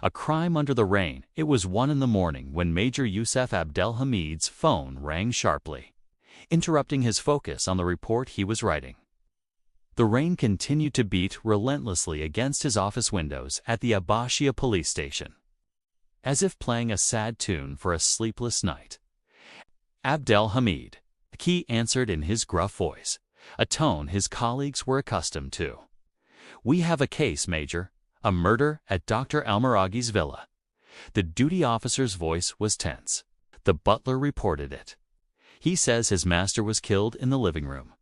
A crime under the rain. It was 1 in the morning when Major Youssef Abdel Hamid's phone rang sharply, interrupting his focus on the report he was writing. The rain continued to beat relentlessly against his office windows at the Abbasiyah police station, as if playing a sad tune for a sleepless night. Abdel Hamid, the key, answered in his gruff voice, a tone his colleagues were accustomed to. "We have a case, Major. A murder at Dr. Al-Maraghi's villa." The duty officer's voice was tense. "The butler reported it. He says his master was killed in the living room."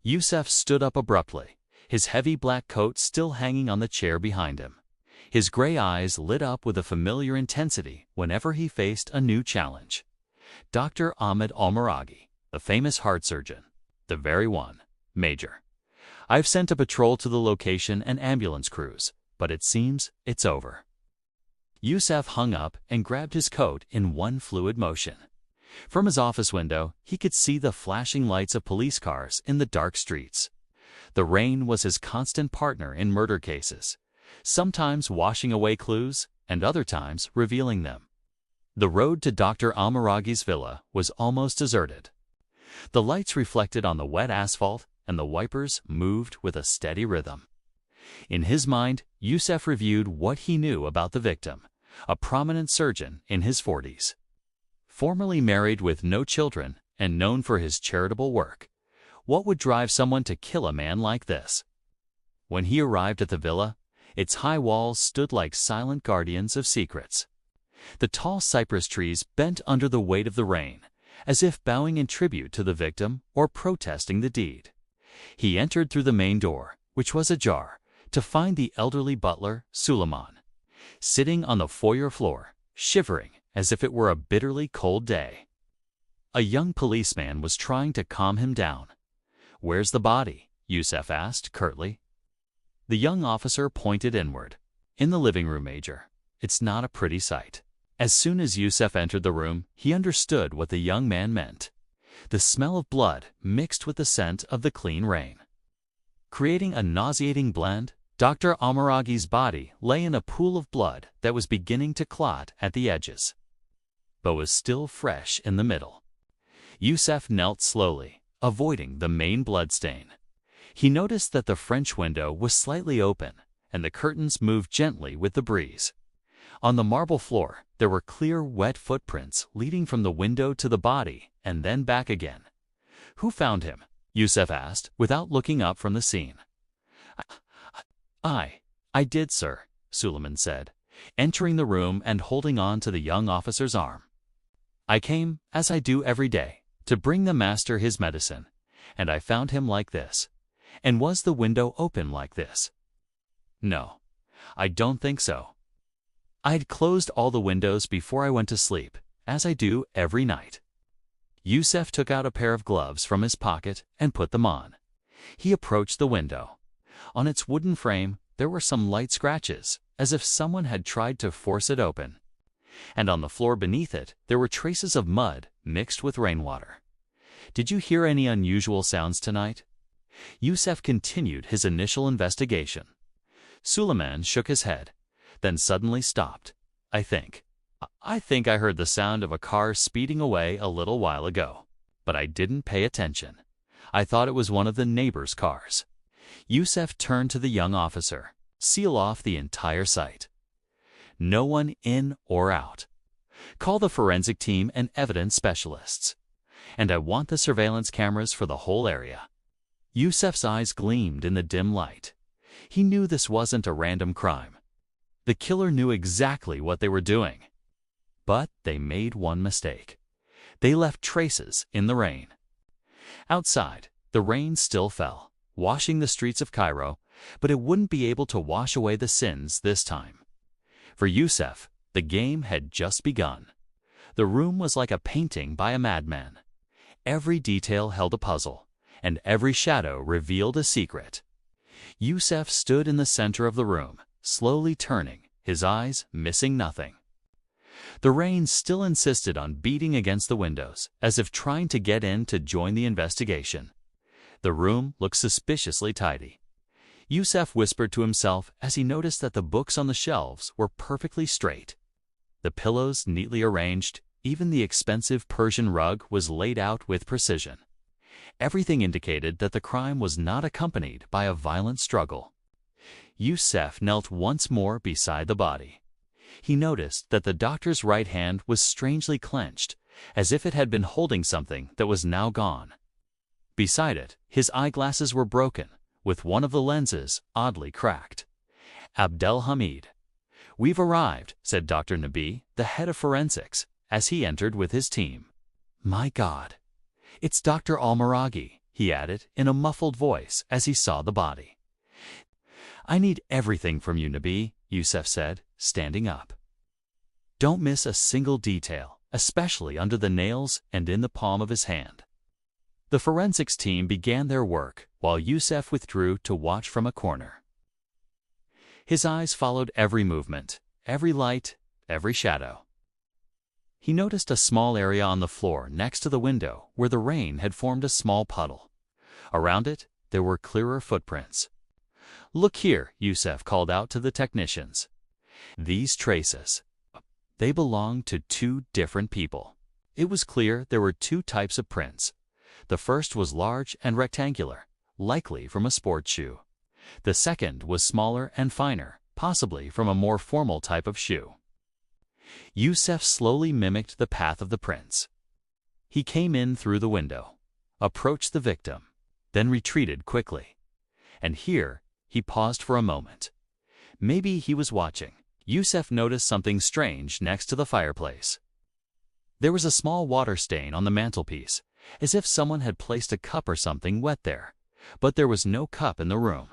Youssef stood up abruptly, his heavy black coat still hanging on the chair behind him. His gray eyes lit up with a familiar intensity whenever he faced a new challenge. "Dr. Ahmed Al-Maraghi, the famous heart surgeon. The very one, Major. I've sent a patrol to the location and ambulance crews, but it seems it's over." Youssef hung up and grabbed his coat in one fluid motion. From his office window, he could see the flashing lights of police cars in the dark streets. The rain was his constant partner in murder cases, sometimes washing away clues and other times revealing them. The road to Dr. Al-Maraghi's villa was almost deserted. The lights reflected on the wet asphalt, and the wipers moved with a steady rhythm. In his mind, Youssef reviewed what he knew about the victim, a prominent surgeon in his 40s. Formerly married with no children and known for his charitable work. What would drive someone to kill a man like this? When he arrived at the villa, its high walls stood like silent guardians of secrets. The tall cypress trees bent under the weight of the rain, as if bowing in tribute to the victim or protesting the deed. He entered through the main door, which was ajar, to find the elderly butler, Suleiman, sitting on the foyer floor, shivering as if it were a bitterly cold day. A young policeman was trying to calm him down. "Where's the body?" Youssef asked curtly. The young officer pointed inward. "In the living room, Major. It's not a pretty sight." As soon as Youssef entered the room, he understood what the young man meant. The smell of blood mixed with the scent of the clean rain, creating a nauseating blend. Dr. Al-Maraghi's body lay in a pool of blood that was beginning to clot at the edges, but was still fresh in the middle. Youssef knelt slowly, avoiding the main bloodstain. He noticed that the French window was slightly open, and the curtains moved gently with the breeze. On the marble floor, there were clear, wet footprints leading from the window to the body and then back again. "Who found him?" Youssef asked, without looking up from the scene. I did, sir," Suleiman said, entering the room and holding on to the young officer's arm. "I came, as I do every day, to bring the master his medicine, and I found him like this." "And was the window open like this?" "No, I don't think so. I had closed all the windows before I went to sleep, as I do every night." Youssef took out a pair of gloves from his pocket and put them on. He approached the window. On its wooden frame, there were some light scratches, as if someone had tried to force it open. And on the floor beneath it, there were traces of mud mixed with rainwater. "Did you hear any unusual sounds tonight?" Youssef continued his initial investigation. Suleiman shook his head, then suddenly stopped. I think I heard the sound of a car speeding away a little while ago, but I didn't pay attention. I thought it was one of the neighbors' cars." Youssef turned to the young officer. "Seal off the entire site. No one in or out. Call the forensic team and evidence specialists. And I want the surveillance cameras for the whole area." Youssef's eyes gleamed in the dim light. He knew this wasn't a random crime. The killer knew exactly what they were doing. But they made one mistake. They left traces in the rain. Outside, the rain still fell, washing the streets of Cairo, but it wouldn't be able to wash away the sins this time. For Youssef, the game had just begun. The room was like a painting by a madman. Every detail held a puzzle, and every shadow revealed a secret. Youssef stood in the center of the room, slowly turning, his eyes missing nothing. The rain still insisted on beating against the windows, as if trying to get in to join the investigation. The room looked suspiciously tidy. Youssef whispered to himself as he noticed that the books on the shelves were perfectly straight. The pillows neatly arranged, even the expensive Persian rug was laid out with precision. Everything indicated that the crime was not accompanied by a violent struggle. Youssef knelt once more beside the body. He noticed that the doctor's right hand was strangely clenched, as if it had been holding something that was now gone. Beside it, his eyeglasses were broken, with one of the lenses oddly cracked. Abdel Hamid. "We've arrived," said Dr. Nabi, the head of forensics, as he entered with his team. "My God, it's Dr. Al-Maraghi," he added in a muffled voice as he saw the body. "I need everything from you, Nabi," Youssef said, standing up. "Don't miss a single detail, especially under the nails and in the palm of his hand." The forensics team began their work, while Youssef withdrew to watch from a corner. His eyes followed every movement, every light, every shadow. He noticed a small area on the floor next to the window where the rain had formed a small puddle. Around it, there were clearer footprints. "Look here," Youssef called out to the technicians. "These traces, they belong to two different people." It was clear there were two types of prints. The first was large and rectangular, likely from a sports shoe. The second was smaller and finer, possibly from a more formal type of shoe. Youssef slowly mimicked the path of the prints. He came in through the window, approached the victim, then retreated quickly. And here, he paused for a moment. Maybe he was watching. Youssef noticed something strange next to the fireplace. There was a small water stain on the mantelpiece, as if someone had placed a cup or something wet there, but there was no cup in the room.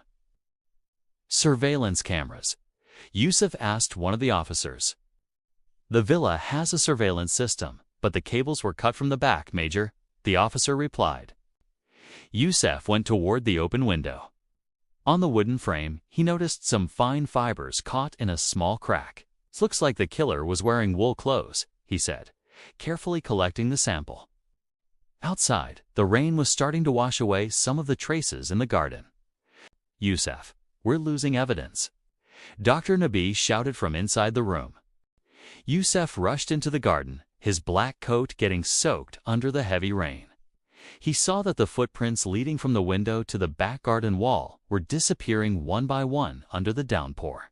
"Surveillance cameras," Youssef asked one of the officers. "The villa has a surveillance system, but the cables were cut from the back, Major," the officer replied. Youssef went toward the open window. On the wooden frame, he noticed some fine fibers caught in a small crack. "Looks like the killer was wearing wool clothes," he said, carefully collecting the sample. Outside, the rain was starting to wash away some of the traces in the garden. "Youssef, we're losing evidence," Dr. Nabi shouted from inside the room. Youssef rushed into the garden, his black coat getting soaked under the heavy rain. He saw that the footprints leading from the window to the back garden wall were disappearing one by one under the downpour.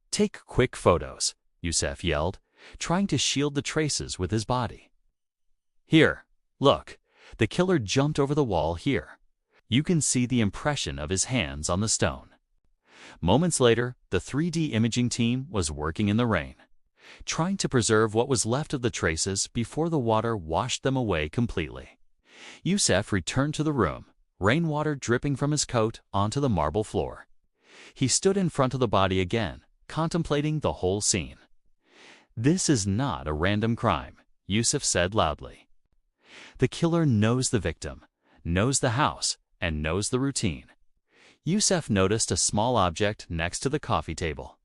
"Take quick photos," Youssef yelled, trying to shield the traces with his body. "Here, look, the killer jumped over the wall here. You can see the impression of his hands on the stone." Moments later, the 3D imaging team was working in the rain, trying to preserve what was left of the traces before the water washed them away completely. Youssef returned to the room, rainwater dripping from his coat onto the marble floor. He stood in front of the body again, contemplating the whole scene. "This is not a random crime," Youssef said loudly. "The killer knows the victim, knows the house, and knows the routine." Youssef noticed a small object next to the coffee table.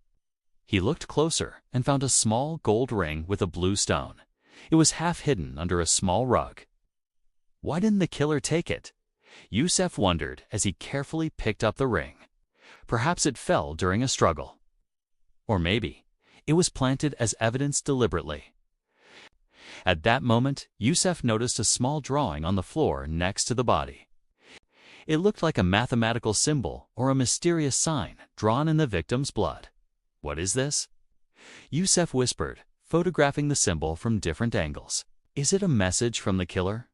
He looked closer and found a small gold ring with a blue stone. It was half hidden under a small rug. Why didn't the killer take it? Youssef wondered as he carefully picked up the ring. Perhaps it fell during a struggle. Or maybe it was planted as evidence deliberately. At that moment, Youssef noticed a small drawing on the floor next to the body. It looked like a mathematical symbol or a mysterious sign drawn in the victim's blood. "What is this?" Youssef whispered, photographing the symbol from different angles. "Is it a message from the killer?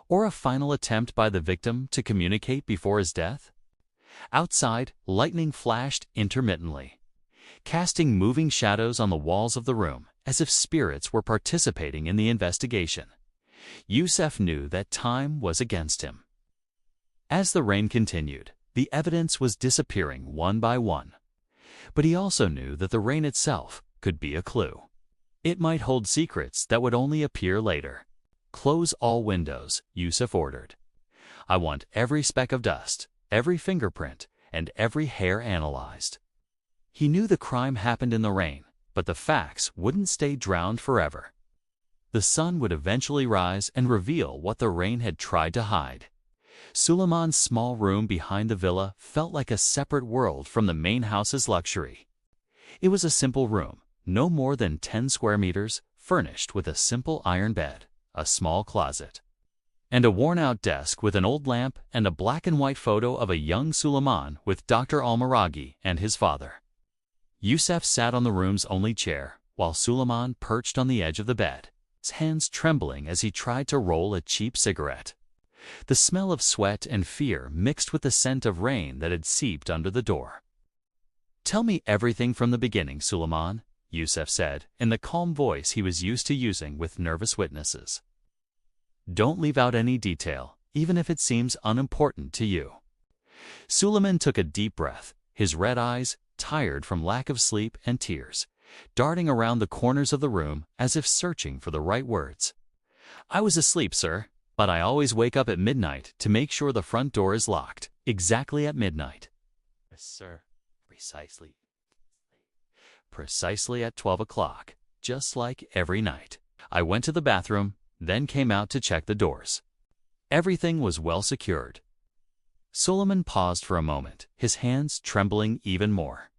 Or a final attempt by the victim to communicate before his death?" Outside, lightning flashed intermittently, casting moving shadows on the walls of the room, as if spirits were participating in the investigation. Youssef knew that time was against him. As the rain continued, the evidence was disappearing one by one. But he also knew that the rain itself could be a clue. It might hold secrets that would only appear later. "Close all windows," Youssef ordered. "I want every speck of dust, every fingerprint, and every hair analyzed." He knew the crime happened in the rain, but the facts wouldn't stay drowned forever. The sun would eventually rise and reveal what the rain had tried to hide. Suleiman's small room behind the villa felt like a separate world from the main house's luxury. It was a simple room, no more than 10 square meters, furnished with a simple iron bed, a small closet, and a worn-out desk with an old lamp and a black-and-white photo of a young Suleiman with Dr. Al-Maraghi and his father. Youssef sat on the room's only chair, while Suleiman perched on the edge of the bed, his hands trembling as he tried to roll a cheap cigarette. The smell of sweat and fear mixed with the scent of rain that had seeped under the door. "Tell me everything from the beginning, Suleiman," Youssef said, in the calm voice he was used to using with nervous witnesses. "Don't leave out any detail, even if it seems unimportant to you." Suleiman took a deep breath, his red eyes, tired from lack of sleep and tears, darting around the corners of the room as if searching for the right words. "I was asleep, sir, but I always wake up at midnight to make sure the front door is locked, exactly at midnight." "Yes, sir, precisely at 12 o'clock, just like every night. I went to the bathroom, then came out to check the doors. Everything was well secured." Suleiman paused for a moment, his hands trembling even more.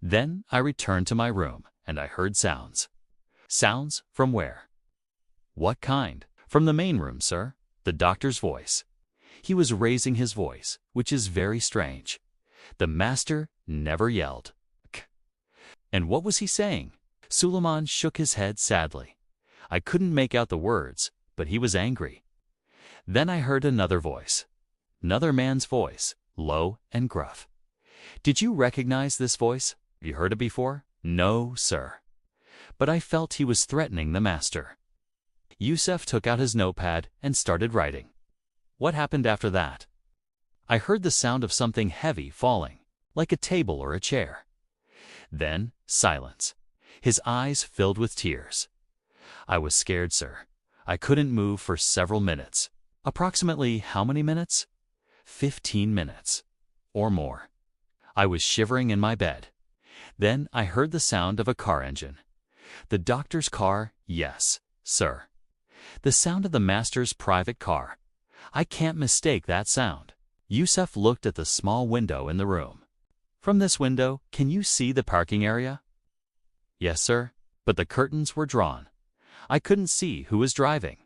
"Then I returned to my room, and I heard sounds." "Sounds from where?" "What kind?" "From the main room, sir. The doctor's voice. He was raising his voice, which is very strange. The master never yelled." "And what was he saying?" Suleiman shook his head sadly. "I couldn't make out the words, but he was angry." "Then I heard another voice. Another man's voice, low and gruff." "Did you recognize this voice? Have you heard it before?" "No, sir. But I felt he was threatening the master." Youssef took out his notepad and started writing. "What happened after that?" "I heard the sound of something heavy falling, like a table or a chair. Then silence. His eyes filled with tears. I was scared, sir. I couldn't move for several minutes." "Approximately how many minutes?" 15 minutes. Or more. I was shivering in my bed. Then I heard the sound of a car engine. The doctor's car, yes, sir. The sound of the master's private car. I can't mistake that sound." Youssef looked at the small window in the room. "From this window, can you see the parking area?" "Yes, sir, but the curtains were drawn. I couldn't see who was driving."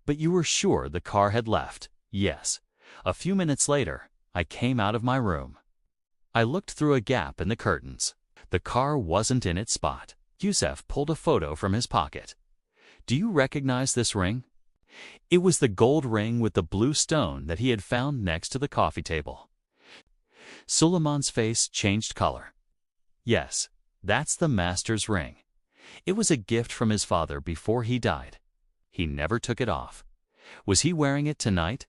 "But you were sure the car had left?" "Yes. A few minutes later, I came out of my room. I looked through a gap in the curtains. The car wasn't in its spot." Youssef pulled a photo from his pocket. "Do you recognize this ring?" It was the gold ring with the blue stone that he had found next to the coffee table. Suleiman's face changed color. "Yes, that's the master's ring. It was a gift from his father before he died. He never took it off. Was he wearing it tonight?"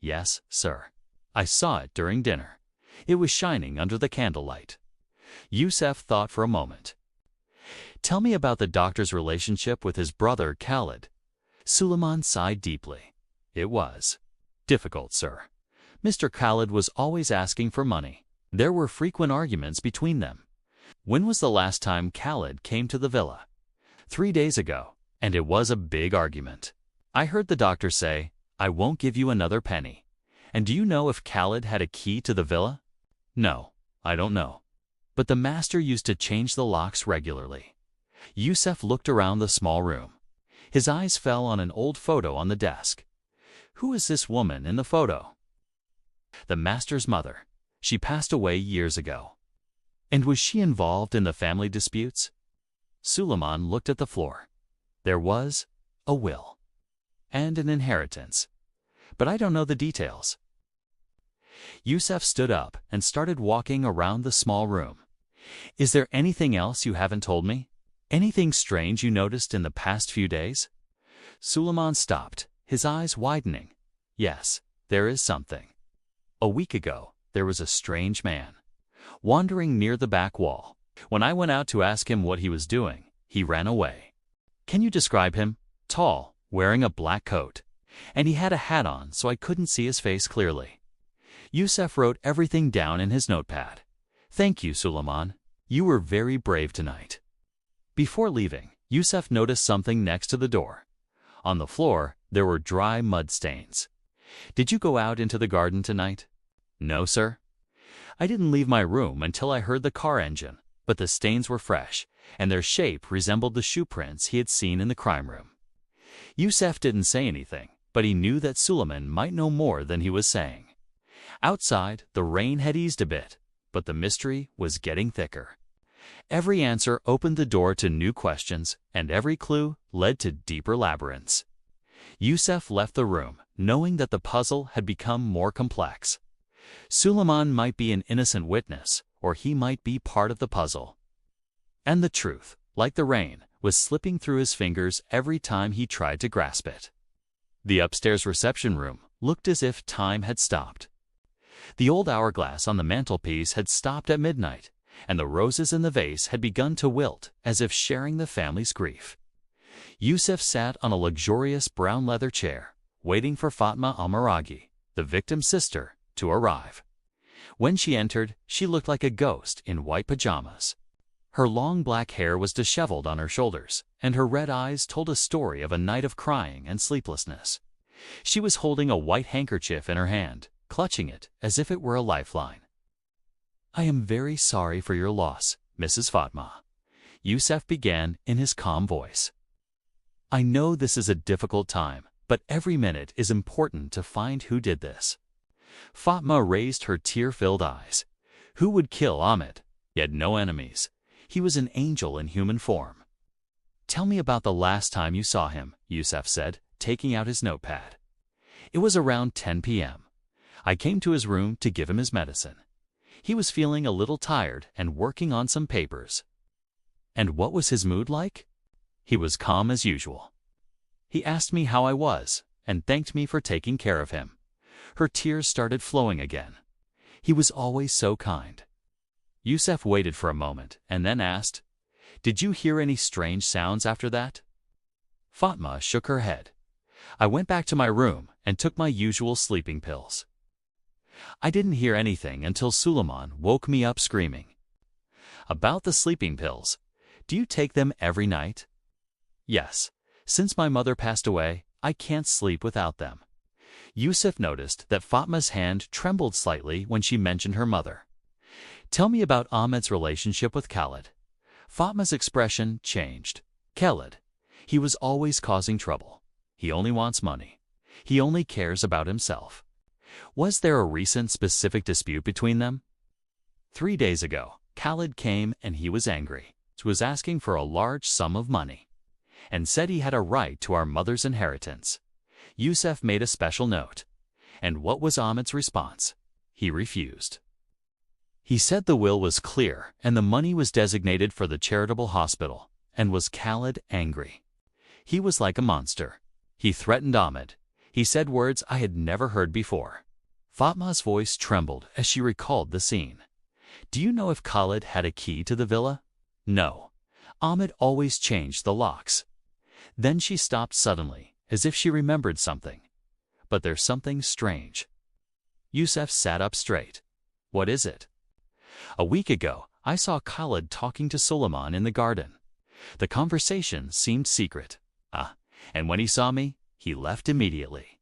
"Yes, sir. I saw it during dinner. It was shining under the candlelight." Youssef thought for a moment. "Tell me about the doctor's relationship with his brother Khaled." Suleiman sighed deeply. "It was difficult, sir. Mr. Khaled was always asking for money. There were frequent arguments between them." "When was the last time Khaled came to the villa?" 3 days ago, and it was a big argument. I heard the doctor say, 'I won't give you another penny.' And do you know if Khaled had a key to the villa?" "No, I don't know. But the master used to change the locks regularly." Youssef looked around the small room. His eyes fell on an old photo on the desk. "Who is this woman in the photo?" "The master's mother. She passed away years ago." "And was she involved in the family disputes?" Suleiman looked at the floor. "There was a will and an inheritance, but I don't know the details." Youssef stood up and started walking around the small room. "Is there anything else you haven't told me? Anything strange you noticed in the past few days?" Suleiman stopped, his eyes widening. "Yes, there is something. A week ago, there was a strange man wandering near the back wall. When I went out to ask him what he was doing, he ran away." "Can you describe him?" "Tall, wearing a black coat, and he had a hat on so I couldn't see his face clearly." Youssef wrote everything down in his notepad. "Thank you, Suleiman. You were very brave tonight." Before leaving, Youssef noticed something next to the door. On the floor, there were dry mud stains. Did you go out into the garden tonight? No, sir. I didn't leave my room until I heard the car engine, but the stains were fresh, and their shape resembled the shoe prints he had seen in the crime room. Youssef didn't say anything, but he knew that Suleiman might know more than he was saying. Outside, the rain had eased a bit, but the mystery was getting thicker. Every answer opened the door to new questions, and every clue led to deeper labyrinths. Youssef left the room, knowing that the puzzle had become more complex. Suleiman might be an innocent witness, or he might be part of the puzzle. And the truth, like the rain, was slipping through his fingers every time he tried to grasp it. The upstairs reception room looked as if time had stopped. The old hourglass on the mantelpiece had stopped at midnight, and the roses in the vase had begun to wilt, as if sharing the family's grief. Youssef sat on a luxurious brown leather chair, waiting for Fatma Al-Maraghi, the victim's sister, to arrive. When she entered, she looked like a ghost in white pajamas. Her long black hair was disheveled on her shoulders, and her red eyes told a story of a night of crying and sleeplessness. She was holding a white handkerchief in her hand, clutching it as if it were a lifeline. "I am very sorry for your loss, Mrs. Fatma," Youssef began in his calm voice. "I know this is a difficult time, but every minute is important to find who did this." Fatma raised her tear-filled eyes. Who would kill Ahmed? He had no enemies. He was an angel in human form. "Tell me about the last time you saw him," Youssef said, taking out his notepad. "It was around 10 p.m. I came to his room to give him his medicine. He was feeling a little tired and working on some papers." "And what was his mood like?" "He was calm as usual. He asked me how I was and thanked me for taking care of him." Her tears started flowing again. "He was always so kind." Youssef waited for a moment and then asked, "Did you hear any strange sounds after that?" Fatma shook her head. "I went back to my room and took my usual sleeping pills. I didn't hear anything until Suleiman woke me up screaming." "About the sleeping pills, do you take them every night?" "Yes. Since my mother passed away, I can't sleep without them." Youssef noticed that Fatma's hand trembled slightly when she mentioned her mother. "Tell me about Ahmed's relationship with Khaled." Fatma's expression changed. "Khaled. He was always causing trouble. He only wants money. He only cares about himself." "Was there a recent specific dispute between them?" 3 days ago, Khaled came and he was angry. He was asking for a large sum of money and said he had a right to our mother's inheritance. Youssef made a special note. And what was Ahmed's response? He refused. He said the will was clear and the money was designated for the charitable hospital. And was Khaled angry? He was like a monster. He threatened Ahmed. He said words I had never heard before. Fatma's voice trembled as she recalled the scene. "Do you know if Khaled had a key to the villa?" "No. Ahmed always changed the locks." Then she stopped suddenly, as if she remembered something. "But there's something strange." Youssef sat up straight. "What is it?" "A week ago, I saw Khaled talking to Suleiman in the garden. The conversation seemed secret. And when he saw me, he left immediately."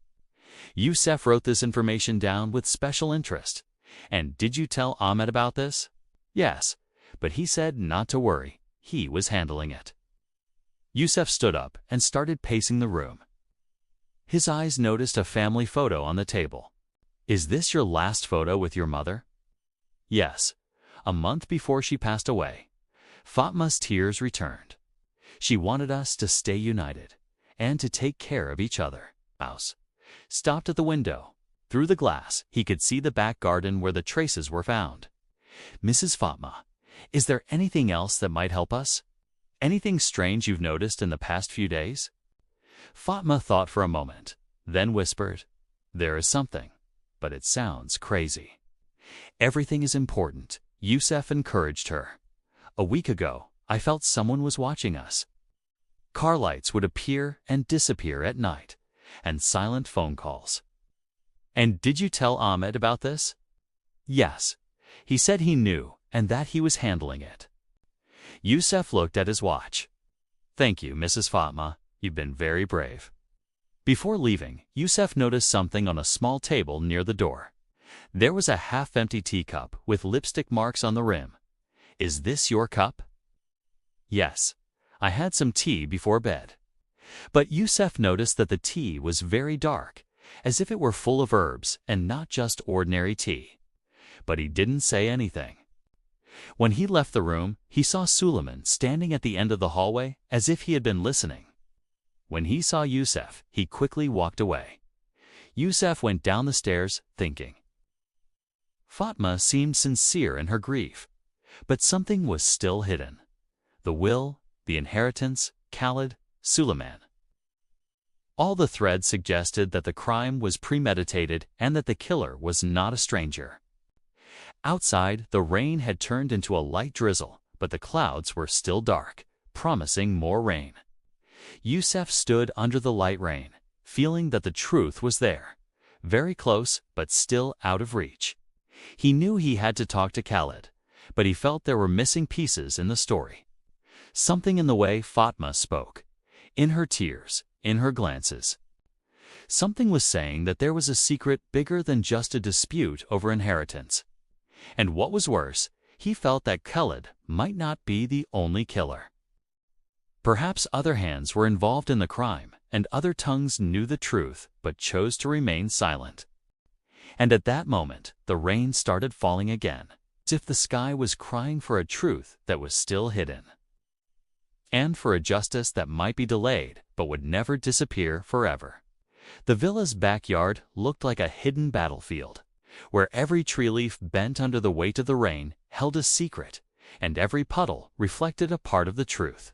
Youssef wrote this information down with special interest. "And did you tell Ahmed about this?" "Yes, but he said not to worry. He was handling it." Youssef stood up and started pacing the room. His eyes noticed a family photo on the table. "Is this your last photo with your mother?" "Yes, a month before she passed away." Fatma's tears returned. "She wanted us to stay united and to take care of each other." House stopped at the window. Through the glass, he could see the back garden where the traces were found. "Mrs. Fatma, is there anything else that might help us? Anything strange you've noticed in the past few days?" Fatma thought for a moment, then whispered, "There is something, but it sounds crazy." "Everything is important," Youssef encouraged her. "A week ago, I felt someone was watching us. Car lights would appear and disappear at night, and silent phone calls." "And did you tell Ahmed about this?" "Yes. He said he knew and that he was handling it." Youssef looked at his watch. "Thank you, Mrs. Fatma. You've been very brave." Before leaving, Youssef noticed something on a small table near the door. There was a half-empty teacup with lipstick marks on the rim. "Is this your cup?" "Yes. I had some tea before bed." But Youssef noticed that the tea was very dark, as if it were full of herbs and not just ordinary tea. But he didn't say anything. When he left the room, he saw Suleiman standing at the end of the hallway as if he had been listening. When he saw Youssef, he quickly walked away. Youssef went down the stairs, thinking. Fatma seemed sincere in her grief, but something was still hidden. The will, the inheritance, Khaled, Suleiman. All the threads suggested that the crime was premeditated and that the killer was not a stranger. Outside, the rain had turned into a light drizzle, but the clouds were still dark, promising more rain. Youssef stood under the light rain, feeling that the truth was there, very close but still out of reach. He knew he had to talk to Khaled, but he felt there were missing pieces in the story. Something in the way Fatma spoke, in her tears, in her glances. Something was saying that there was a secret bigger than just a dispute over inheritance. And what was worse, he felt that Khaled might not be the only killer. Perhaps other hands were involved in the crime, and other tongues knew the truth but chose to remain silent. And at that moment, the rain started falling again, as if the sky was crying for a truth that was still hidden. And for a justice that might be delayed but would never disappear forever. The villa's backyard looked like a hidden battlefield, where every tree leaf bent under the weight of the rain held a secret, and every puddle reflected a part of the truth.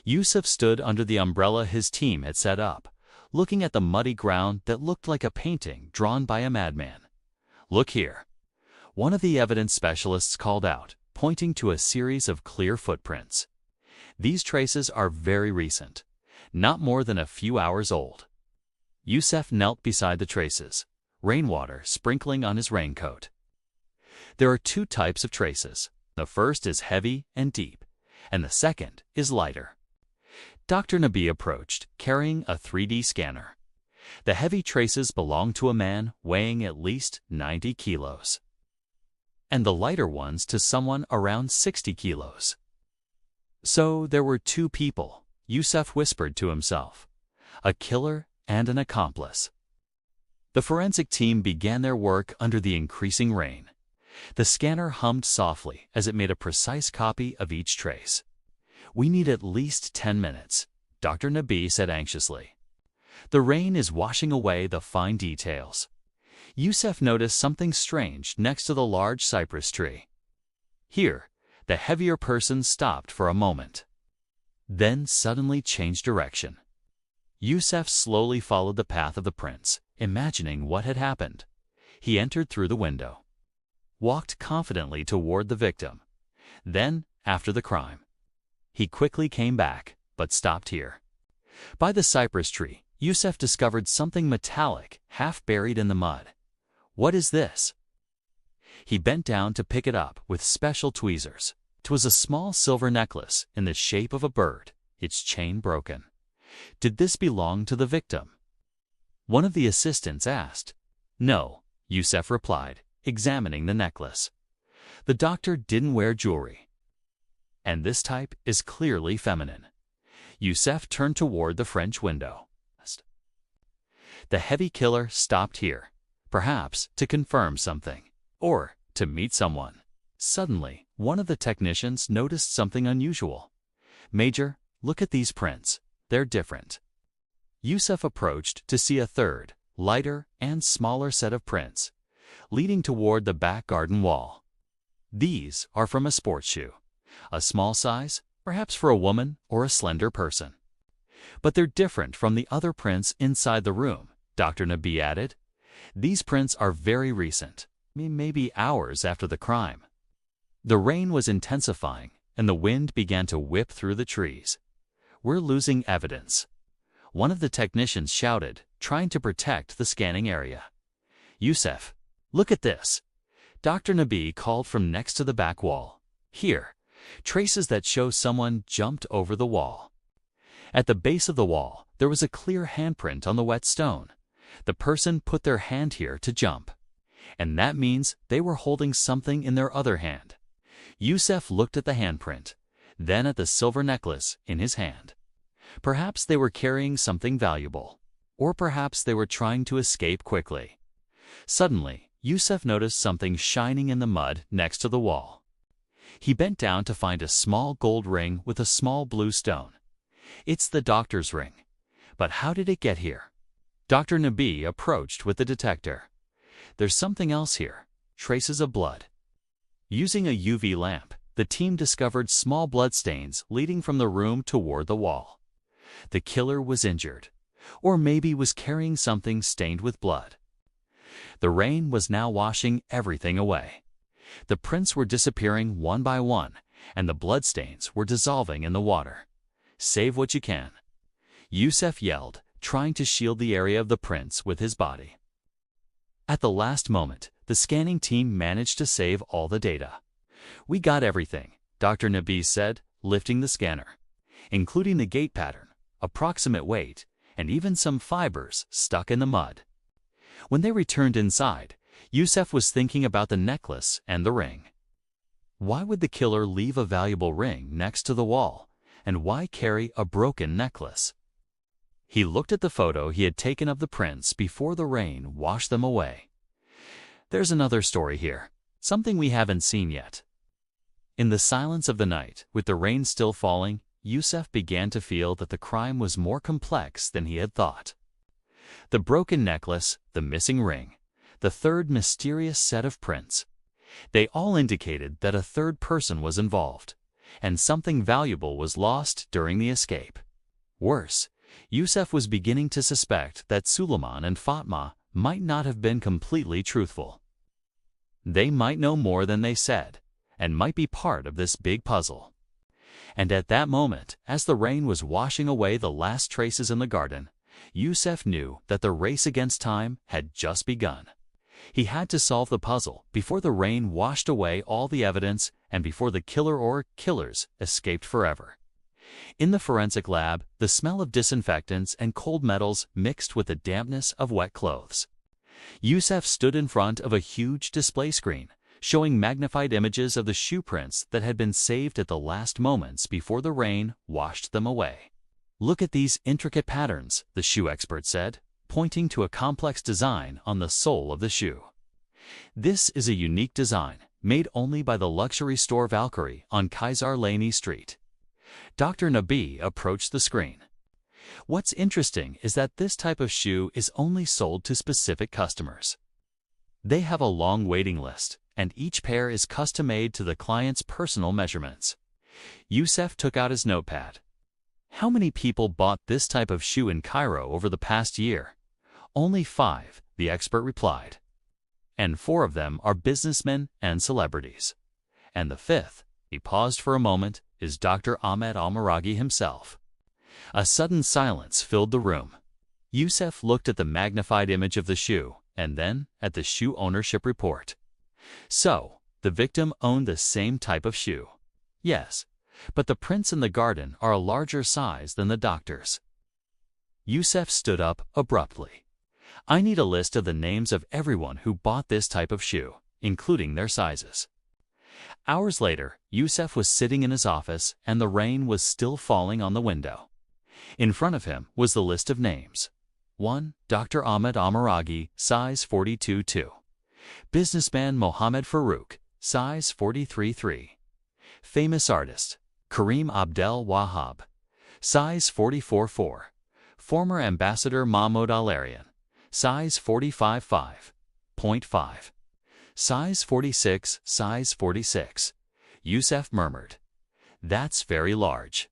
Youssef stood under the umbrella his team had set up, looking at the muddy ground that looked like a painting drawn by a madman. "Look here," one of the evidence specialists called out, pointing to a series of clear footprints. "These traces are very recent, not more than a few hours old." Youssef knelt beside the traces, rainwater sprinkling on his raincoat. There are two types of traces. The first is heavy and deep, and the second is lighter. Dr. Nabi approached, carrying a 3D scanner. The heavy traces belong to a man weighing at least 90 kilos, and the lighter ones to someone around 60 kilos. So there were two people, Youssef whispered to himself, a killer and an accomplice. The forensic team began their work under the increasing rain. The scanner hummed softly as it made a precise copy of each trace. "We need at least 10 minutes, Dr. Nabi said anxiously. "The rain is washing away the fine details." Youssef noticed something strange next to the large cypress tree. Here, the heavier person stopped for a moment, then suddenly changed direction. Youssef slowly followed the path of the prints, imagining what had happened. He entered through the window, walked confidently toward the victim. Then, after the crime, he quickly came back, but stopped here. By the cypress tree, Youssef discovered something metallic, half buried in the mud. "What is this?" He bent down to pick it up with special tweezers. It was a small silver necklace in the shape of a bird, its chain broken. Did this belong to the victim? One of the assistants asked. "No," Youssef replied, examining the necklace. "The doctor didn't wear jewelry. And this type is clearly feminine." Youssef turned toward the French window. The heavy killer stopped here, perhaps to confirm something, or to meet someone. Suddenly, one of the technicians noticed something unusual. "Major, look at these prints. They're different." Youssef approached to see a third, lighter and smaller set of prints, leading toward the back garden wall. These are from a sports shoe, a small size, perhaps for a woman or a slender person. "But they're different from the other prints inside the room," Dr. Nabi added. "These prints are very recent, maybe hours after the crime." The rain was intensifying, and the wind began to whip through the trees. "We're losing evidence," one of the technicians shouted, trying to protect the scanning area. "Youssef, look at this," Dr. Nabi called from next to the back wall. "Here, traces that show someone jumped over the wall." At the base of the wall, there was a clear handprint on the wet stone. The person put their hand here to jump. And that means they were holding something in their other hand. Youssef looked at the handprint, then at the silver necklace in his hand. Perhaps they were carrying something valuable, or perhaps they were trying to escape quickly. Suddenly, Youssef noticed something shining in the mud next to the wall. He bent down to find a small gold ring with a small blue stone. It's the doctor's ring. But how did it get here? Dr. Nabi approached with the detector. There's something else here, traces of blood. Using a UV lamp, the team discovered small blood stains leading from the room toward the wall. The killer was injured, or maybe was carrying something stained with blood. The rain was now washing everything away. The prints were disappearing one by one, and the bloodstains were dissolving in the water. Save what you can, Youssef yelled, trying to shield the area of the prints with his body. At the last moment, the scanning team managed to save all the data. We got everything, Dr. Nabi said, lifting the scanner, including the gait pattern, approximate weight, and even some fibers stuck in the mud. When they returned inside, Youssef was thinking about the necklace and the ring. Why would the killer leave a valuable ring next to the wall, and why carry a broken necklace? He looked at the photo he had taken of the prints before the rain washed them away. There's another story here, something we haven't seen yet. In the silence of the night, with the rain still falling, Youssef began to feel that the crime was more complex than he had thought. The broken necklace, the missing ring, the third mysterious set of prints. They all indicated that a third person was involved, and something valuable was lost during the escape. Worse, Youssef was beginning to suspect that Suleiman and Fatma might not have been completely truthful. They might know more than they said, and might be part of this big puzzle. And at that moment, as the rain was washing away the last traces in the garden, Youssef knew that the race against time had just begun. He had to solve the puzzle before the rain washed away all the evidence and before the killer or killers escaped forever. In the forensic lab, the smell of disinfectants and cold metals mixed with the dampness of wet clothes. Youssef stood in front of a huge display screen, showing magnified images of the shoe prints that had been saved at the last moments before the rain washed them away. Look at these intricate patterns, the shoe expert said, pointing to a complex design on the sole of the shoe. This is a unique design, made only by the luxury store Valkyrie on Kaiser Laney Street. Dr. Nabi approached the screen. What's interesting is that this type of shoe is only sold to specific customers. They have a long waiting list, and each pair is custom-made to the client's personal measurements. Youssef took out his notepad. How many people bought this type of shoe in Cairo over the past year? Only 5, the expert replied. And 4 of them are businessmen and celebrities. And the 5th, he paused for a moment, is Dr. Ahmed Al-Maraghi himself. A sudden silence filled the room. Youssef looked at the magnified image of the shoe, and then at the shoe ownership report. So, the victim owned the same type of shoe. Yes, but the prints in the garden are a larger size than the doctor's. Youssef stood up abruptly. I need a list of the names of everyone who bought this type of shoe, including their sizes. Hours later, Youssef was sitting in his office and the rain was still falling on the window. In front of him was the list of names. 1. Dr. Ahmed Al-Maraghi, size 42.2. Businessman Mohammed Farouk, size 43.3. Famous artist, Kareem Abdel Wahab, size 44.4. Former ambassador Mahmoud Al-Arian, size 45.5. Size 46, size 46. Youssef murmured. That's very large.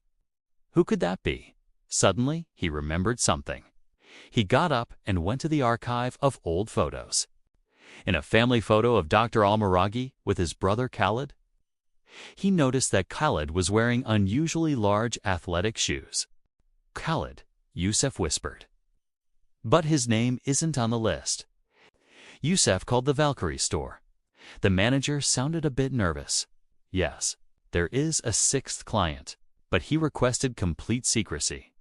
Who could that be? Suddenly, he remembered something. He got up and went to the archive of old photos. In a family photo of Dr. Al-Maraghi with his brother Khaled, he noticed that Khaled was wearing unusually large athletic shoes. Khaled, Youssef whispered. But his name isn't on the list. Youssef called the Valkyrie store. The manager sounded a bit nervous. Yes, there is a 6th client, but he requested complete secrecy.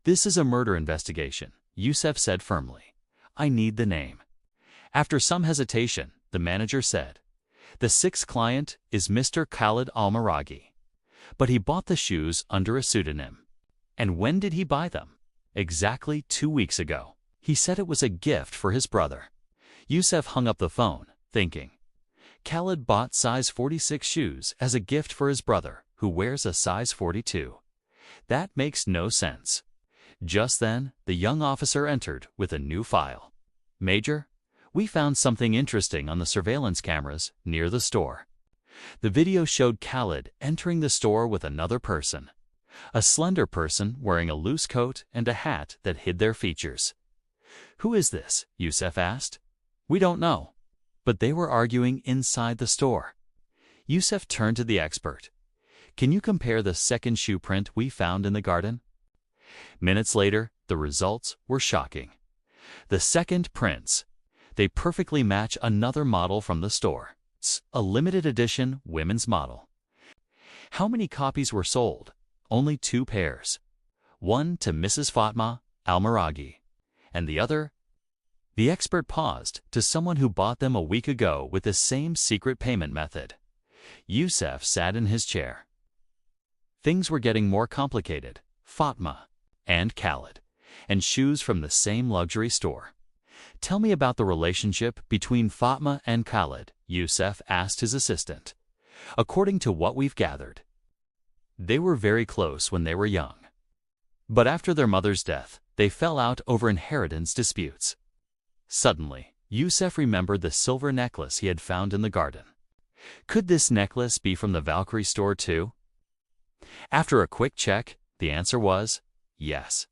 "This is a murder investigation," Youssef said firmly. "I need the name." After some hesitation, the manager said, "The sixth client is Mr. Khaled Al-Maraghi. But he bought the shoes under a pseudonym." "And when did he buy them?" "Exactly 2 weeks ago. He said it was a gift for his brother." Youssef hung up the phone, thinking. Khaled bought size 46 shoes as a gift for his brother, who wears a size 42. That makes no sense. Just then, the young officer entered with a new file. "Major, we found something interesting on the surveillance cameras near the store." The video showed Khaled entering the store with another person, a slender person wearing a loose coat and a hat that hid their features. "Who is this?" Youssef asked. "We don't know." But they were arguing inside the store. Youssef turned to the expert. "Can you compare the second shoe print we found in the garden?" Minutes later, the results were shocking. The second prints. They perfectly match another model from the store. It's a limited edition women's model. How many copies were sold? Only 2 pairs. One to Mrs. Fatma Al-Maraghi, and the other. The expert paused, to someone who bought them a week ago with the same secret payment method. Youssef sat in his chair. Things were getting more complicated. Fatma and Khaled, and shoes from the same luxury store. "Tell me about the relationship between Fatma and Khaled," Youssef asked his assistant. "According to what we've gathered, they were very close when they were young. But after their mother's death, they fell out over inheritance disputes." Suddenly, Youssef remembered the silver necklace he had found in the garden. Could this necklace be from the Valkyrie store too? After a quick check, the answer was yes.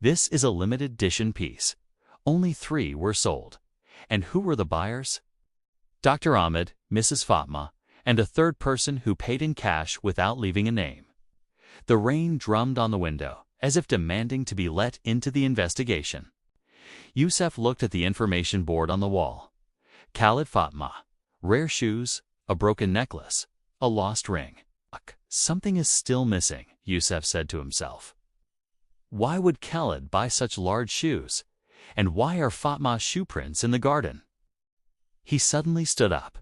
This is a limited edition piece. Only 3 were sold. And who were the buyers? Dr. Ahmed, Mrs. Fatma, and a third person who paid in cash without leaving a name. The rain drummed on the window, as if demanding to be let into the investigation. Youssef looked at the information board on the wall. Khaled Fatma, rare shoes, a broken necklace, a lost ring. Something is still missing, Youssef said to himself. Why would Khaled buy such large shoes? And why are Fatma's shoe prints in the garden? He suddenly stood up.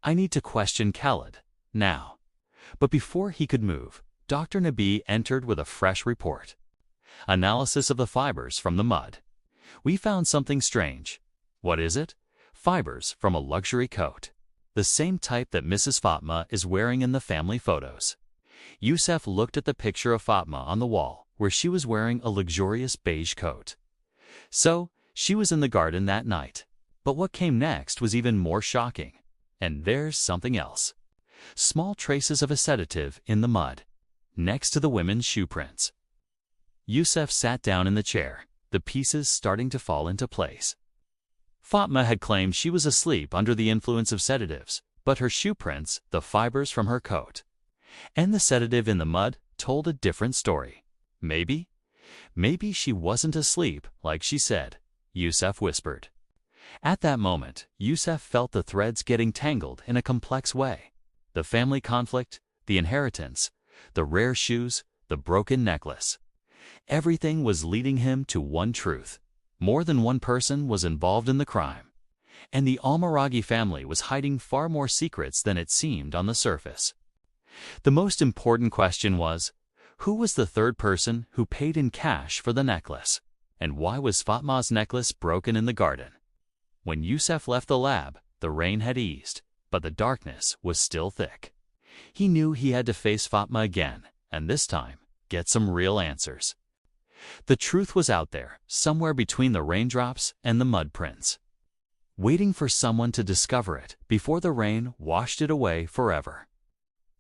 I need to question Khaled, now. But before he could move, Dr. Nabi entered with a fresh report. Analysis of the fibers from the mud. We found something strange. What is it? Fibers from a luxury coat. The same type that Mrs. Fatma is wearing in the family photos. Youssef looked at the picture of Fatma on the wall, where she was wearing a luxurious beige coat. So, she was in the garden that night. But what came next was even more shocking. And there's something else. Small traces of a sedative in the mud, next to the women's shoe prints. Youssef sat down in the chair, the pieces starting to fall into place. Fatma had claimed she was asleep under the influence of sedatives, but her shoe prints, the fibers from her coat, and the sedative in the mud told a different story. Maybe she wasn't asleep like she said, Youssef whispered. At that moment, Youssef felt the threads getting tangled in a complex way. The family conflict, the inheritance, the rare shoes, the broken necklace. Everything was leading him to one truth. More than one person was involved in the crime. And the Al-Maraghi family was hiding far more secrets than it seemed on the surface. The most important question was, who was the third person who paid in cash for the necklace? And why was Fatma's necklace broken in the garden? When Youssef left the lab, the rain had eased, but the darkness was still thick. He knew he had to face Fatma again, and this time, get some real answers. The truth was out there, somewhere between the raindrops and the mud prints, waiting for someone to discover it before the rain washed it away forever.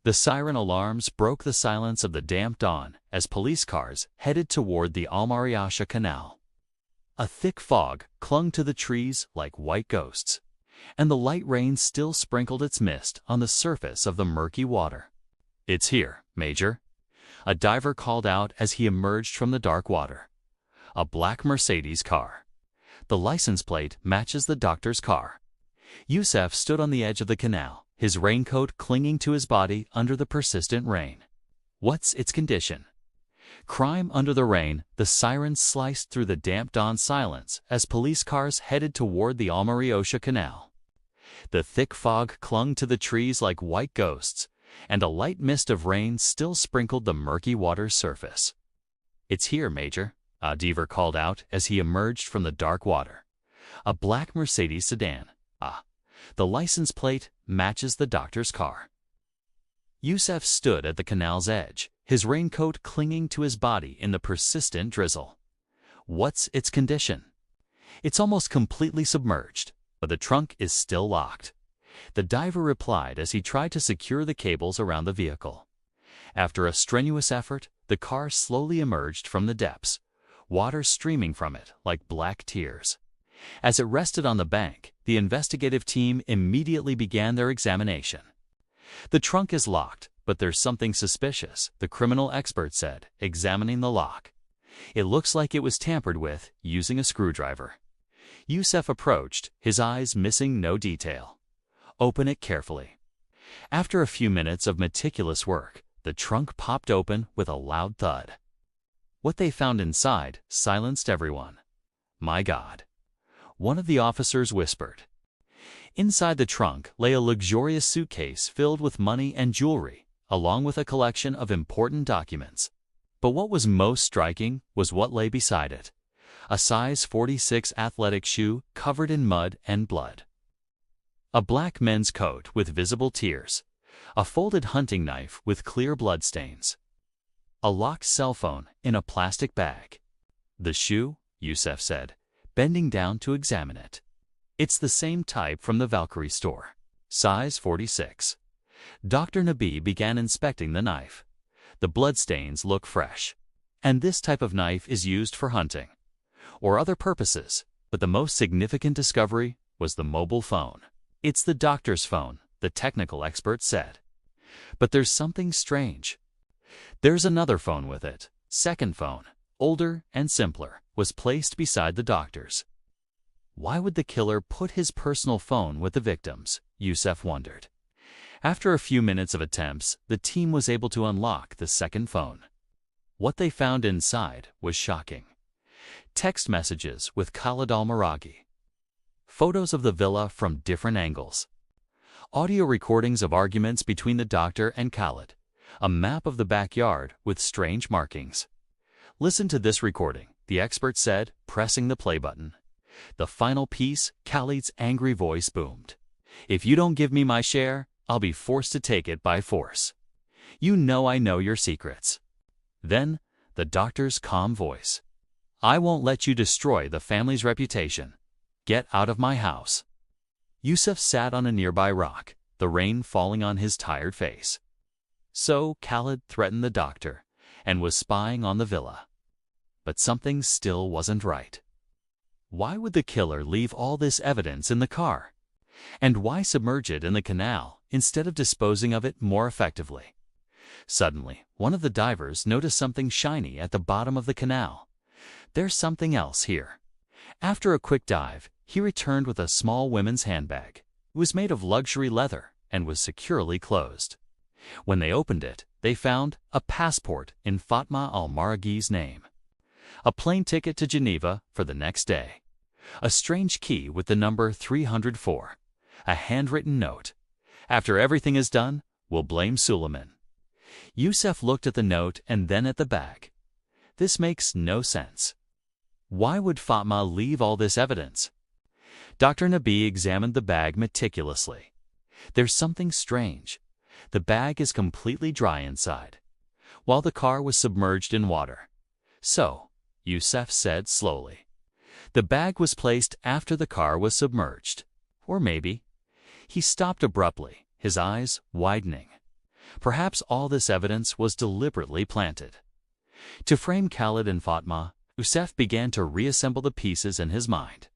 The siren alarms broke the silence of the damp dawn as police cars headed toward the Al-Mariasha Canal. A thick fog clung to the trees like white ghosts, and the light rain still sprinkled its mist on the surface of the murky water. It's here, Major. A diver called out as he emerged from the dark water. A black Mercedes car. The license plate matches the doctor's car. Youssef stood on the edge of the canal, his raincoat clinging to his body under the persistent rain. What's its condition? Crime under the rain, the sirens sliced through the damp dawn silence as police cars headed toward the Almariocha Canal. The thick fog clung to the trees like white ghosts, and a light mist of rain still sprinkled the murky water's surface. "It's here, Major," a diver called out as he emerged from the dark water. "A black Mercedes sedan. The license plate matches the doctor's car." Youssef stood at the canal's edge, his raincoat clinging to his body in the persistent drizzle. "What's its condition?" "It's almost completely submerged, but the trunk is still locked," the diver replied as he tried to secure the cables around the vehicle. After a strenuous effort, the car slowly emerged from the depths, water streaming from it like black tears. As it rested on the bank, the investigative team immediately began their examination. "The trunk is locked, but there's something suspicious," the criminal expert said, examining the lock. "It looks like it was tampered with using a screwdriver." Youssef approached, his eyes missing no detail. "Open it carefully." After a few minutes of meticulous work, the trunk popped open with a loud thud. What they found inside silenced everyone. "My God," one of the officers whispered. Inside the trunk lay a luxurious suitcase filled with money and jewelry, along with a collection of important documents. But what was most striking was what lay beside it: a size 46 athletic shoe covered in mud and blood, a black men's coat with visible tears, a folded hunting knife with clear bloodstains, a locked cell phone in a plastic bag. "The shoe," Youssef said, bending down to examine it. "It's the same type from the Valkyrie store. Size 46. Dr. Nabi began inspecting the knife. "The bloodstains look fresh. And this type of knife is used for hunting or other purposes, but the most significant discovery was the mobile phone. It's the doctor's phone," the technical expert said. "But there's something strange. There's another phone with it. Second phone, older and simpler, was placed beside the doctor's." Why would the killer put his personal phone with the victim's? Youssef wondered. After a few minutes of attempts, the team was able to unlock the second phone. What they found inside was shocking. Text messages with Khaled Al-Maraghi, photos of the villa from different angles, audio recordings of arguments between the doctor and Khaled, a map of the backyard with strange markings. "Listen to this recording," the expert said, pressing the play button. The final piece, Khaled's angry voice boomed. "If you don't give me my share, I'll be forced to take it by force. You know I know your secrets." Then, the doctor's calm voice. "I won't let you destroy the family's reputation. Get out of my house." Youssef sat on a nearby rock, the rain falling on his tired face. So Khaled threatened the doctor and was spying on the villa. But something still wasn't right. Why would the killer leave all this evidence in the car? And why submerge it in the canal instead of disposing of it more effectively? Suddenly, one of the divers noticed something shiny at the bottom of the canal. "There's something else here." After a quick dive, he returned with a small women's handbag. It was made of luxury leather and was securely closed. When they opened it, they found a passport in Fatma Al-Maraghi's name, a plane ticket to Geneva for the next day, a strange key with the number 304, a handwritten note: "After everything is done, we'll blame Suleiman." Youssef looked at the note and then at the bag. This makes no sense. Why would Fatma leave all this evidence? Dr. Nabi examined the bag meticulously. There's something strange. The bag is completely dry inside, while the car was submerged in water. "So," Youssef said slowly, "the bag was placed after the car was submerged. Or maybe—" He stopped abruptly, his eyes widening. Perhaps all this evidence was deliberately planted. To frame Khaled and Fatma, Youssef began to reassemble the pieces in his mind.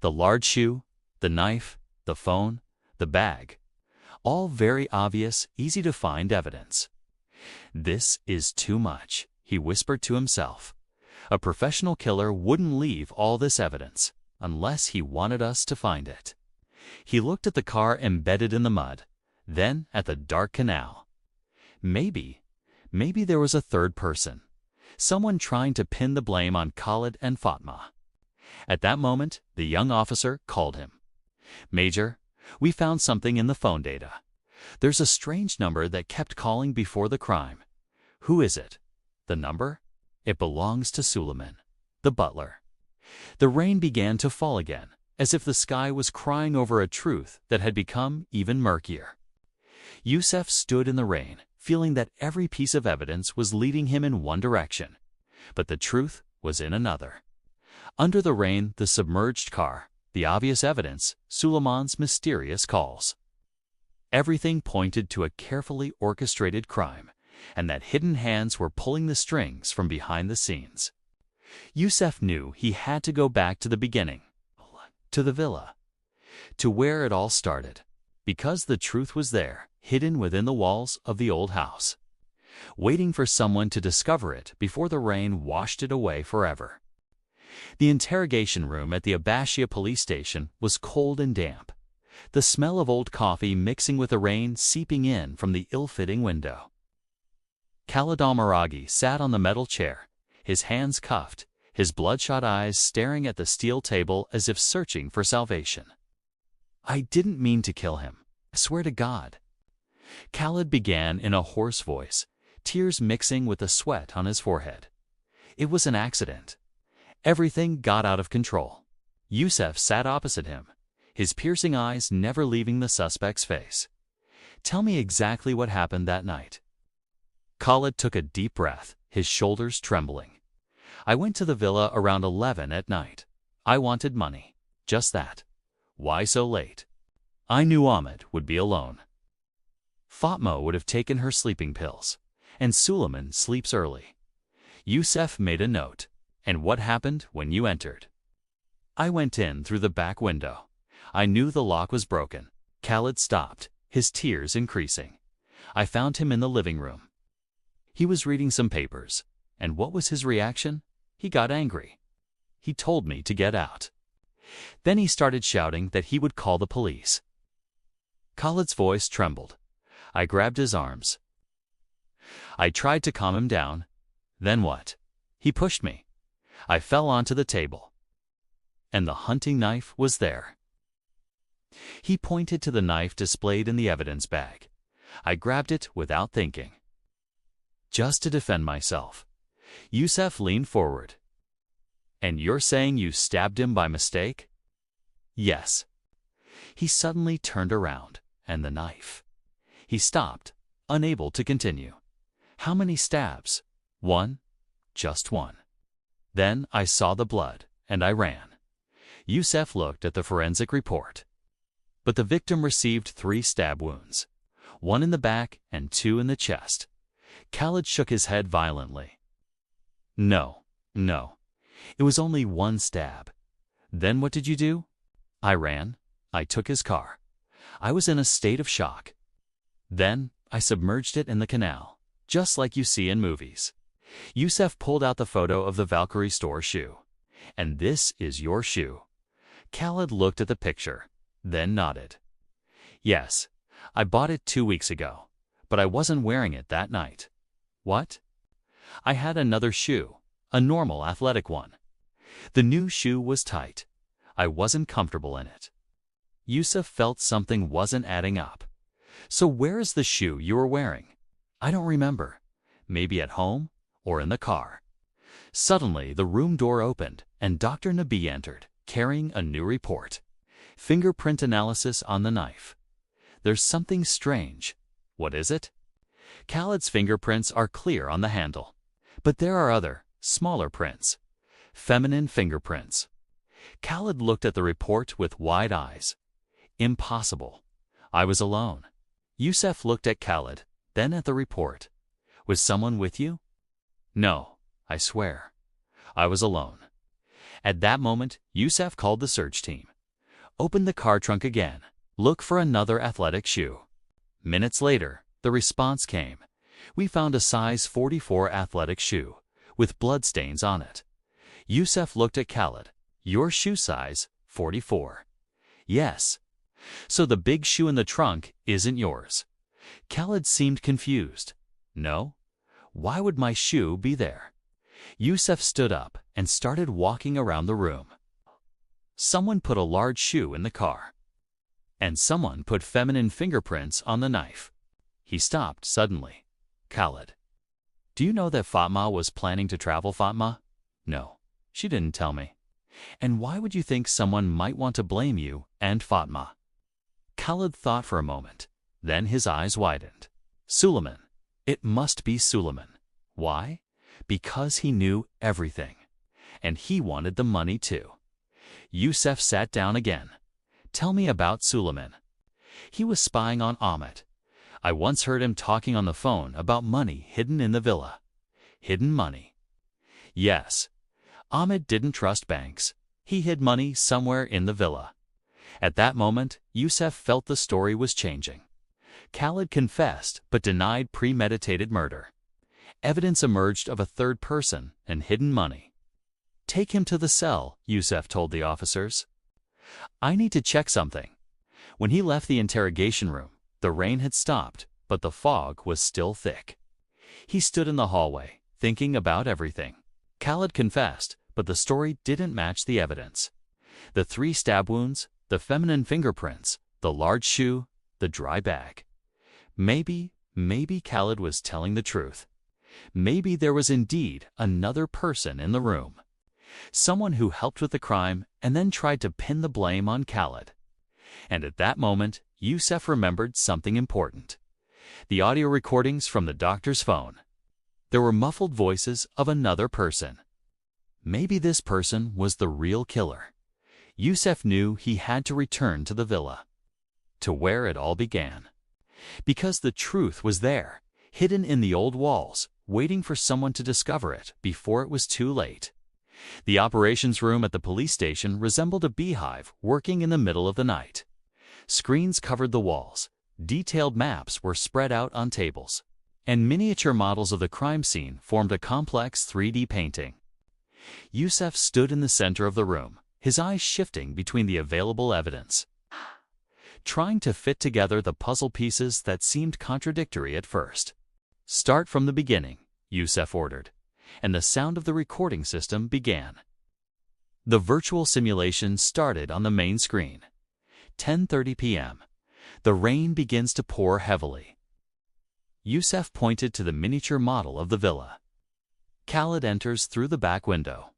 The large shoe, the knife, the phone, the bag. All very obvious, easy-to-find evidence. "This is too much," he whispered to himself. "A professional killer wouldn't leave all this evidence unless he wanted us to find it." He looked at the car embedded in the mud, then at the dark canal. Maybe there was a third person, someone trying to pin the blame on Khaled and Fatma. At that moment, the young officer called him. "Major, we found something in the phone data. There's a strange number that kept calling before the crime. Who is it?" "The number? It belongs to Suleiman, the butler." The rain began to fall again, as if the sky was crying over a truth that had become even murkier. Youssef stood in the rain, feeling that every piece of evidence was leading him in one direction, but the truth was in another. Under the rain, the submerged car, the obvious evidence, Suleiman's mysterious calls. Everything pointed to a carefully orchestrated crime, and that hidden hands were pulling the strings from behind the scenes. Youssef knew he had to go back to the beginning, to the villa, to where it all started, because the truth was there, hidden within the walls of the old house, waiting for someone to discover it before the rain washed it away forever. The interrogation room at the Abbashia police station was cold and damp, the smell of old coffee mixing with the rain seeping in from the ill-fitting window. Khaled Al-Maraghi sat on the metal chair, his hands cuffed, his bloodshot eyes staring at the steel table as if searching for salvation. "I didn't mean to kill him, I swear to God," Khaled began in a hoarse voice, tears mixing with the sweat on his forehead. "It was an accident. Everything got out of control." Youssef sat opposite him, his piercing eyes never leaving the suspect's face. "Tell me exactly what happened that night." Khaled took a deep breath, his shoulders trembling. "I went to the villa around 11 at night. I wanted money. Just that. Why so late? I knew Ahmed would be alone. Fatma would have taken her sleeping pills, and Suleiman sleeps early." Youssef made a note. "And what happened when you entered?" "I went in through the back window. I knew the lock was broken." Khaled stopped, his tears increasing. "I found him in the living room. He was reading some papers. And what was his reaction? He got angry. He told me to get out. Then he started shouting that he would call the police." Khaled's voice trembled. I grabbed his arms. I tried to calm him down. Then what? He pushed me. I fell onto the table. And the hunting knife was there. He pointed to the knife displayed in the evidence bag. I grabbed it without thinking. Just to defend myself. Youssef leaned forward. "And you're saying you stabbed him by mistake?" "Yes." He suddenly turned around. "And the knife?" He stopped, unable to continue. "How many stabs?" "One. Just one. Then I saw the blood, and I ran." Youssef looked at the forensic report. But the victim received 3 stab wounds, 1 in the back and 2 in the chest. Khaled shook his head violently. No. It was only 1 stab. Then what did you do?" "I ran. I took his car. I was in a state of shock. Then I submerged it in the canal, just like you see in movies." Youssef pulled out the photo of the Valkyrie store shoe. "And this is your shoe." Khaled looked at the picture, then nodded. "Yes, I bought it 2 weeks ago, but I wasn't wearing it that night." "What?" "I had another shoe, a normal athletic one. The new shoe was tight. I wasn't comfortable in it." Youssef felt something wasn't adding up. "So where is the shoe you were wearing?" "I don't remember. Maybe at home or in the car." Suddenly, the room door opened, and Dr. Nabi entered, carrying a new report. Fingerprint analysis on the knife. "There's something strange." "What is it?" "Khaled's fingerprints are clear on the handle, but there are other, smaller prints. Feminine fingerprints." Khaled looked at the report with wide eyes. "Impossible. I was alone." Youssef looked at Khaled, then at the report. "Was someone with you?" "No, I swear. I was alone." At that moment, Youssef called the search team. "Open the car trunk again. Look for another athletic shoe." Minutes later, the response came. "We found a size 44 athletic shoe, with bloodstains on it." Youssef looked at Khaled. "Your shoe size, 44. "Yes." "So the big shoe in the trunk isn't yours?" Khaled seemed confused. "No. Why would my shoe be there?" Youssef stood up and started walking around the room. Someone put a large shoe in the car. And someone put feminine fingerprints on the knife. He stopped suddenly. Khaled. Do you know that Fatma was planning to travel, Fatma? No, she didn't tell me. And why would you think someone might want to blame you and Fatma? Khaled thought for a moment. Then his eyes widened. Suleiman. It must be Suleiman. Why? Because he knew everything. And he wanted the money too. Youssef sat down again. Tell me about Suleiman. He was spying on Ahmed. I once heard him talking on the phone about money hidden in the villa. Hidden money. Yes. Ahmed didn't trust banks. He hid money somewhere in the villa. At that moment, Youssef felt the story was changing. Khaled confessed but denied premeditated murder. Evidence emerged of a third person and hidden money. Take him to the cell, Youssef told the officers. I need to check something. When he left the interrogation room, the rain had stopped, but the fog was still thick. He stood in the hallway, thinking about everything. Khaled confessed, but the story didn't match the evidence. The 3 stab wounds, the feminine fingerprints, the large shoe, the dry bag. Maybe Khaled was telling the truth. Maybe there was indeed another person in the room. Someone who helped with the crime and then tried to pin the blame on Khaled. And at that moment, Youssef remembered something important. The audio recordings from the doctor's phone. There were muffled voices of another person. Maybe this person was the real killer. Youssef knew he had to return to the villa, to where it all began. Because the truth was there, hidden in the old walls, waiting for someone to discover it before it was too late. The operations room at the police station resembled a beehive working in the middle of the night. Screens covered the walls, detailed maps were spread out on tables, and miniature models of the crime scene formed a complex 3D painting. Youssef stood in the center of the room, his eyes shifting between the available evidence, trying to fit together the puzzle pieces that seemed contradictory at first. Start from the beginning, Youssef ordered, and the sound of the recording system began. The virtual simulation started on the main screen. 10:30 p.m. The rain begins to pour heavily. Youssef pointed to the miniature model of the villa. Khaled enters through the back window.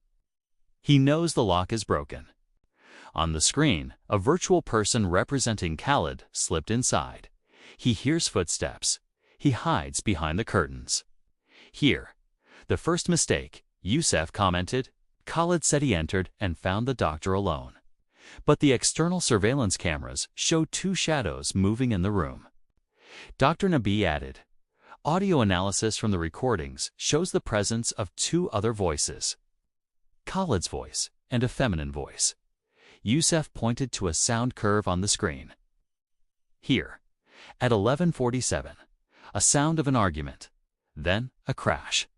He knows the lock is broken. On the screen, a virtual person representing Khaled slipped inside. He hears footsteps. He hides behind the curtains. Here, the first mistake, Youssef commented. Khaled said he entered and found the doctor alone. But the external surveillance cameras showed 2 shadows moving in the room. Dr. Nabi added, audio analysis from the recordings shows the presence of 2 other voices. Khaled's voice and a feminine voice. Youssef pointed to a sound curve on the screen. Here, at 11:47, a sound of an argument, then a crash.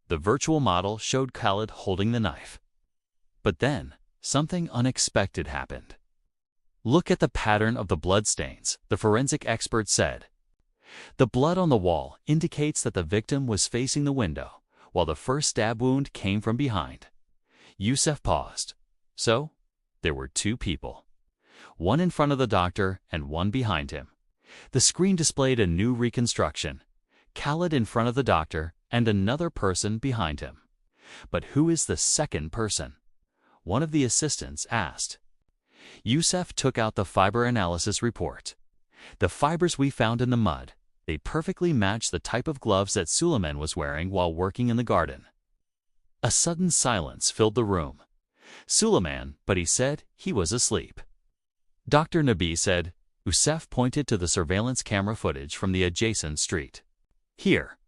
The virtual model showed Khaled holding the knife. But then, something unexpected happened. Look at the pattern of the bloodstains, the forensic expert said. The blood on the wall indicates that the victim was facing the window, while the first stab wound came from behind. Youssef paused. So, there were 2 people. One in front of the doctor and one behind him. The screen displayed a new reconstruction. Khaled in front of the doctor and another person behind him. But who is the second person? One of the assistants asked. Youssef took out the fiber analysis report. The fibers we found in the mud, they perfectly match the type of gloves that Suleiman was wearing while working in the garden. A sudden silence filled the room. Suleiman, but he said he was asleep. Dr. Nabi said. Youssef pointed to the surveillance camera footage from the adjacent street. Here,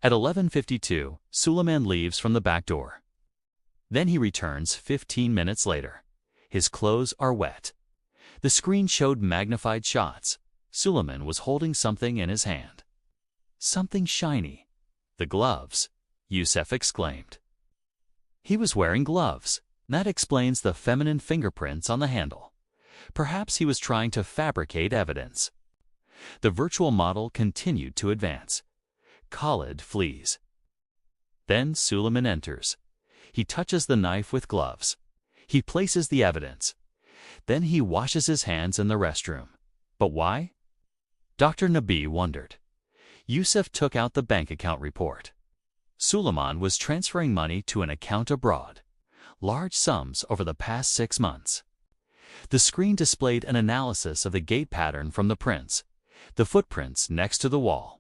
at 11:52, Suleiman leaves from the back door. Then he returns 15 minutes later. His clothes are wet. The screen showed magnified shots. Suleiman was holding something in his hand. Something shiny. The gloves, Youssef exclaimed. He was wearing gloves. That explains the feminine fingerprints on the handle. Perhaps he was trying to fabricate evidence. The virtual model continued to advance. Khaled flees. Then Suleiman enters. He touches the knife with gloves. He places the evidence. Then he washes his hands in the restroom. But why? Dr. Nabi wondered. Youssef took out the bank account report. Suleiman was transferring money to an account abroad, large sums over the past 6 months. The screen displayed an analysis of the gait pattern from the prints. The footprints next to the wall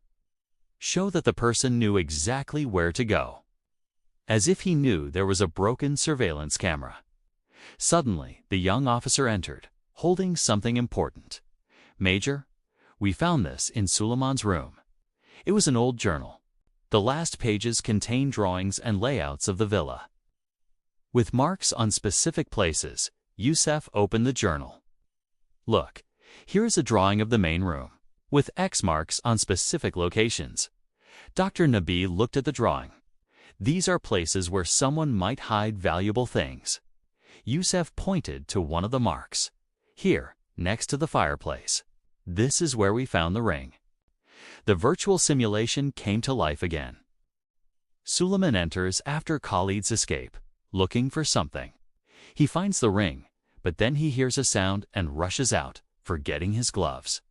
show that the person knew exactly where to go, as if he knew there was a broken surveillance camera. Suddenly, the young officer entered, holding something important. "Major, we found this in Suleiman's room." It was an old journal. The last pages contained drawings and layouts of the villa. With marks on specific places, Youssef opened the journal. "Look, here is a drawing of the main room, with X marks on specific locations." Dr. Nabi looked at the drawing. "These are places where someone might hide valuable things." Youssef pointed to one of the marks. "Here, next to the fireplace. This is where we found the ring." The virtual simulation came to life again. Suleiman enters after Khaled's escape, looking for something. He finds the ring, but then he hears a sound and rushes out, forgetting his gloves.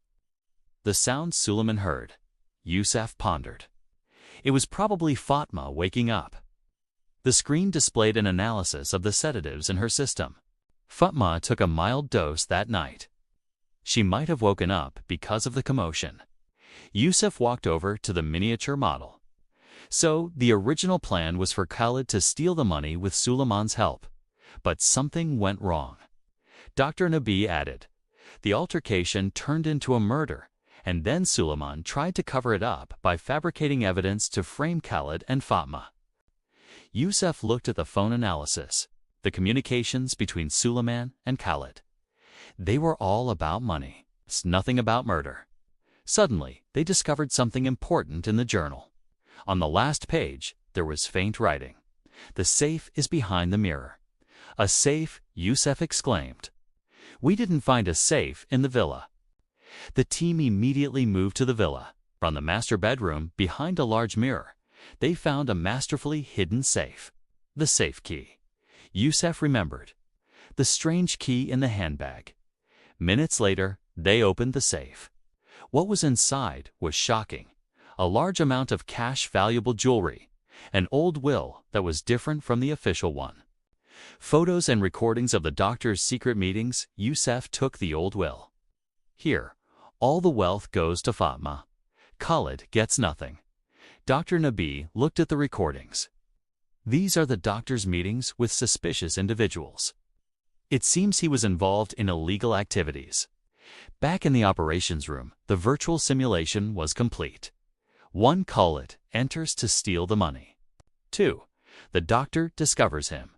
The sound Suleiman heard, Youssef pondered. It was probably Fatma waking up. The screen displayed an analysis of the sedatives in her system. Fatma took a mild dose that night. She might have woken up because of the commotion. Youssef walked over to the miniature model. So, the original plan was for Khaled to steal the money with Suleiman's help. But something went wrong. Dr. Nabi added, "The altercation turned into a murder, and then Suleiman tried to cover it up by fabricating evidence to frame Khaled and Fatma." Youssef looked at the phone analysis, the communications between Suleiman and Khaled. They were all about money, nothing about murder. Suddenly, they discovered something important in the journal. On the last page, there was faint writing. "The safe is behind the mirror." "A safe?" Youssef exclaimed. "We didn't find a safe in the villa." The team immediately moved to the villa. From the master bedroom, behind a large mirror, they found a masterfully hidden safe. The safe key. Youssef remembered. The strange key in the handbag. Minutes later, they opened the safe. What was inside was shocking. A large amount of cash valuable jewelry, an old will that was different from the official one. Photos and recordings of the doctor's secret meetings. Youssef took the old will. "Here, all the wealth goes to Fatma. Khaled gets nothing." Dr. Nabi looked at the recordings. These are the doctor's meetings with suspicious individuals. It seems he was involved in illegal activities. Back in the operations room, the virtual simulation was complete. 1. Khaled enters to steal the money. 2. The doctor discovers him.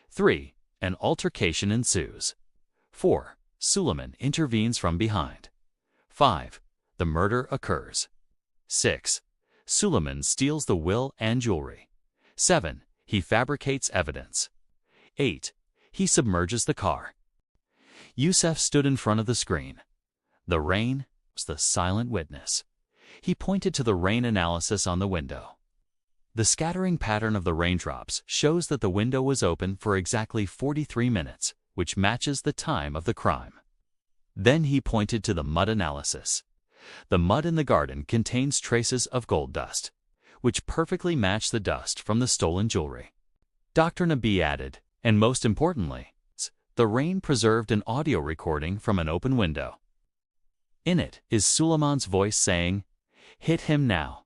3. An altercation ensues. 4. Suleiman intervenes from behind. 5. The murder occurs. 6. Suleiman steals the will and jewelry. 7. He fabricates evidence. 8. He submerges the car. Youssef stood in front of the screen. The rain was the silent witness. He pointed to the rain analysis on the window. The scattering pattern of the raindrops shows that the window was open for exactly 43 minutes, which matches the time of the crime. Then he pointed to the mud analysis. The mud in the garden contains traces of gold dust, which perfectly match the dust from the stolen jewelry. Dr. Nabi added, and most importantly, the rain preserved an audio recording from an open window. In it is Suleiman's voice saying, "Hit him now."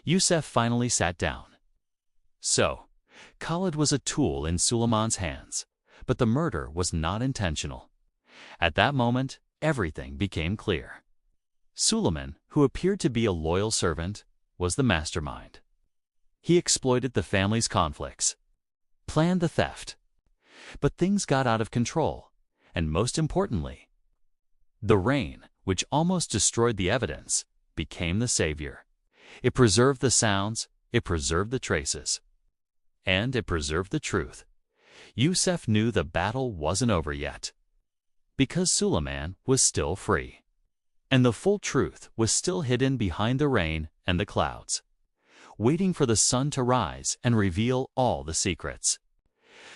Youssef finally sat down. So, Khaled was a tool in Suleiman's hands, but the murder was not intentional. At that moment, everything became clear. Suleiman, who appeared to be a loyal servant, was the mastermind. He exploited the family's conflicts, planned the theft. But things got out of control, and most importantly, the rain, which almost destroyed the evidence, became the savior. It preserved the sounds, it preserved the traces, and it preserved the truth. Youssef knew the battle wasn't over yet, because Suleiman was still free, and the full truth was still hidden behind the rain and the clouds. waiting for the sun to rise and reveal all the secrets.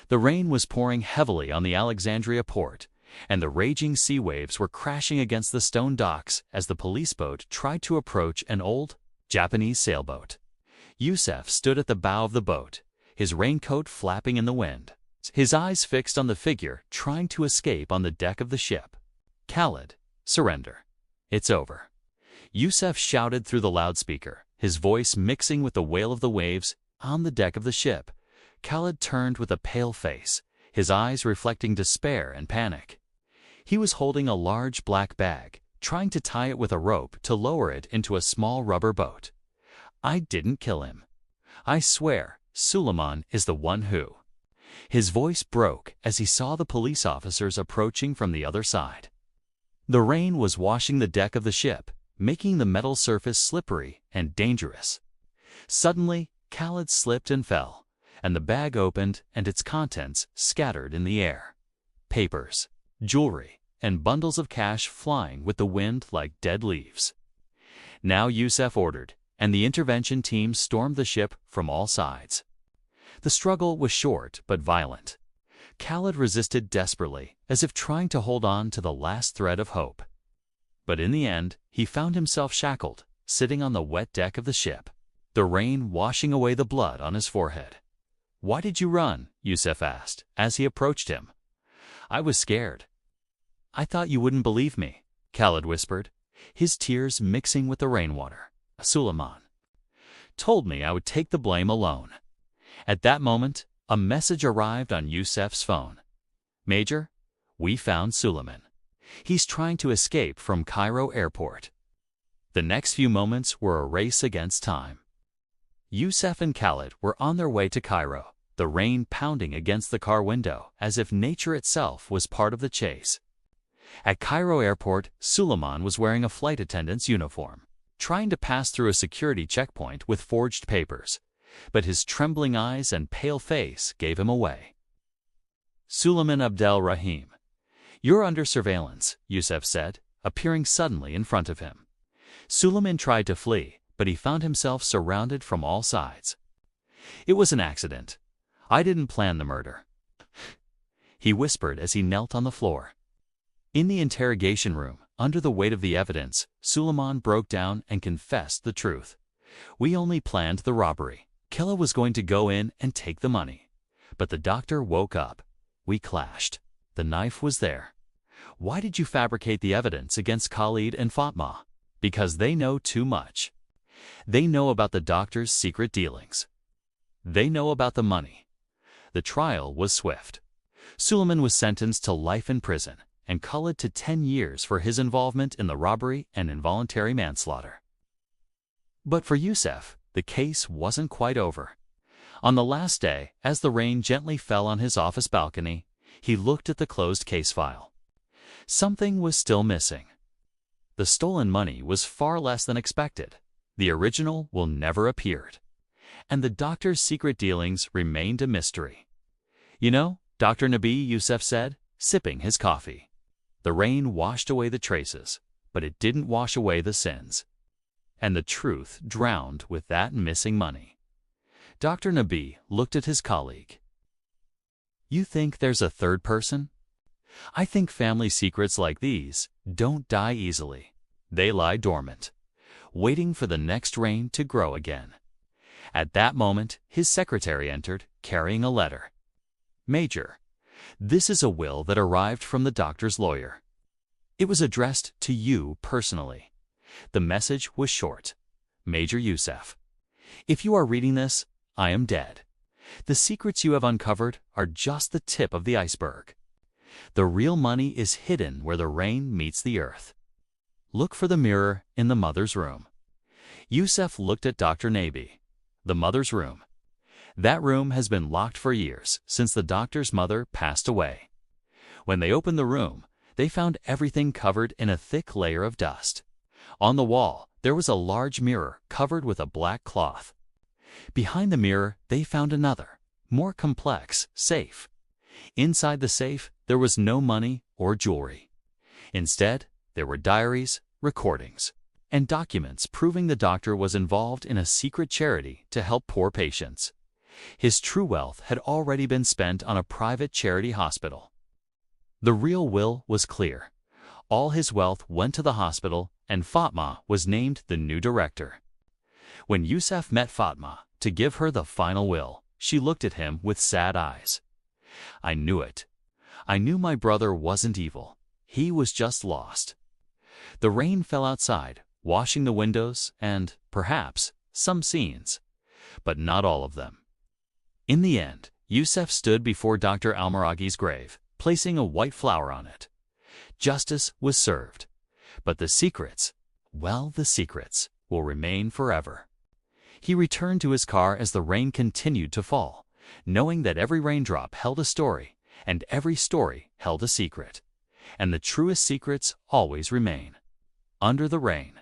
The rain was pouring heavily on the Alexandria port, and the raging sea waves were crashing against the stone docks as the police boat tried to approach an old Japanese sailboat. Youssef stood at the bow of the boat, his raincoat flapping in the wind, his eyes fixed on the figure trying to escape on the deck of the ship. "Khaled, surrender. It's over," Youssef shouted through the loudspeaker, his voice mixing with the wail of the waves. On the deck of the ship, Khaled turned with a pale face, his eyes reflecting despair and panic. He was holding a large black bag, trying to tie it with a rope to lower it into a small rubber boat. "I didn't kill him. I swear, Suleiman is the one who." His voice broke as he saw the police officers approaching from the other side. The rain was washing the deck of the ship, making the metal surface slippery and dangerous. Suddenly, Khaled slipped and fell, and the bag opened and its contents scattered in the air. Papers, jewelry, and bundles of cash flying with the wind like dead leaves. Now Youssef ordered, and the intervention team stormed the ship from all sides. The struggle was short but violent. Khaled resisted desperately, as if trying to hold on to the last thread of hope. But in the end, he found himself shackled, sitting on the wet deck of the ship, the rain washing away the blood on his forehead. "Why did you run?" Youssef asked, as he approached him. "I was scared." "I thought you wouldn't believe me," Khaled whispered, his tears mixing with the rainwater. "Suleiman told me I would take the blame alone." At that moment, a message arrived on Youssef's phone. "Major, we found Suleiman. He's trying to escape from Cairo airport." The next few moments were a race against time. Youssef and Khaled were on their way to Cairo, the rain pounding against the car window as if nature itself was part of the chase. At Cairo airport, Suleiman was wearing a flight attendant's uniform, trying to pass through a security checkpoint with forged papers, but his trembling eyes and pale face gave him away. "Suleiman Abdel Rahim, you're under surveillance," Youssef said, appearing suddenly in front of him. Suleiman tried to flee, but he found himself surrounded from all sides. "It was an accident. I didn't plan the murder," he whispered as he knelt on the floor. In the interrogation room, under the weight of the evidence, Suleiman broke down and confessed the truth. "We only planned the robbery. Khaled was going to go in and take the money. But the doctor woke up. We clashed. The knife was there." "Why did you fabricate the evidence against Khaled and Fatma?" "Because they know too much. They know about the doctor's secret dealings. They know about the money." The trial was swift. Suleiman was sentenced to life in prison, and Khaled to 10 years for his involvement in the robbery and involuntary manslaughter. But for Youssef, the case wasn't quite over. On the last day, as the rain gently fell on his office balcony, he looked at the closed case file. Something was still missing. The stolen money was far less than expected. The original will never appeared. And the doctor's secret dealings remained a mystery. "You know, Dr. Nabi," Youssef said, sipping his coffee. "The rain washed away the traces, but it didn't wash away the sins. And the truth drowned with that missing money." Dr. Nabi looked at his colleague. "You think there's a third person?" "I think family secrets like these don't die easily. They lie dormant, waiting for the next rain to grow again." At that moment, his secretary entered, carrying a letter. "Major, this is a will that arrived from the doctor's lawyer. It was addressed to you personally." The message was short. "Major Youssef, if you are reading this, I am dead. The secrets you have uncovered are just the tip of the iceberg. The real money is hidden where the rain meets the earth. Look for the mirror in the mother's room." Youssef looked at Dr. Nabi. The mother's room. That room has been locked for years, since the doctor's mother passed away. When they opened the room, they found everything covered in a thick layer of dust. On the wall, there was a large mirror covered with a black cloth. Behind the mirror, they found another, more complex, safe. Inside the safe, there was no money or jewelry. Instead, there were diaries, recordings, and documents proving the doctor was involved in a secret charity to help poor patients. His true wealth had already been spent on a private charity hospital. The real will was clear. All his wealth went to the hospital, and Fatma was named the new director. When Youssef met Fatma to give her the final will, she looked at him with sad eyes. "I knew it. I knew my brother wasn't evil. He was just lost." The rain fell outside, washing the windows and, perhaps, some scenes, but not all of them. In the end, Youssef stood before Dr. Al-Maraghi's grave, placing a white flower on it. Justice was served, but the secrets, well, the secrets, will remain forever. He returned to his car as the rain continued to fall, knowing that every raindrop held a story, and every story held a secret. And the truest secrets always remain. Under the rain.